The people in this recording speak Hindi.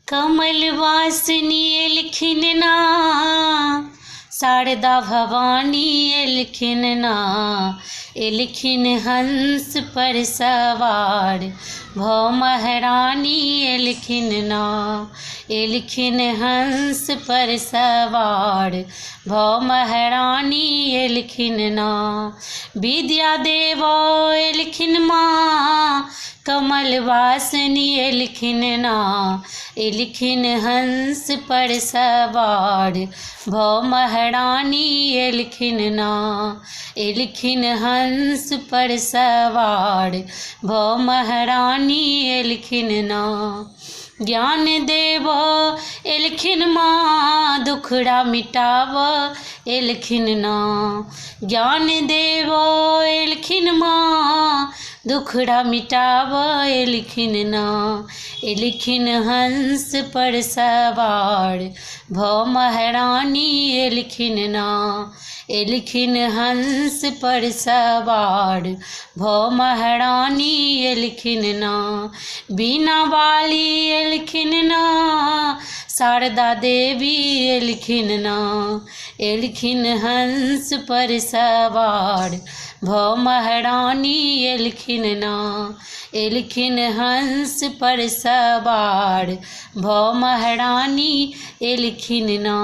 कमल वासिनी एलखिन ना, शारदा भवानी एलखिन ना, एलखिन हंस पर सवार भौ महारानी एलखिन ना, एलखिन हंस पर सवार भौ महारानी एलखिन ना। विद्या देवो एलखिन माँ, कमल वासिनी एलखिन ना, एलखिन हंस पर सवार भौ महारानी एलखिन ना, एलखिन हंस पर सवार भौ महारानी एलखिन ना। ज्ञान देवो एलखिन माँ, दुखड़ा मिटावो एलखिन ना, ज्ञान देवो एलखिन माँ, दुखड़ा मिटावो एलखिन ना, एलखिन हंस पर सवार भौ महारानी एलखिन ना, एलखिन हंस पर सवार भौ महारानी एलखिन ना। बीना वाली एलखिन ना, शारदा देवी एलखिन ना, एलखिन हंस पर सवार भौ महारानी एलखिन ना, एलखिन हंस पर सवार भौ महारानी एलखिन ना।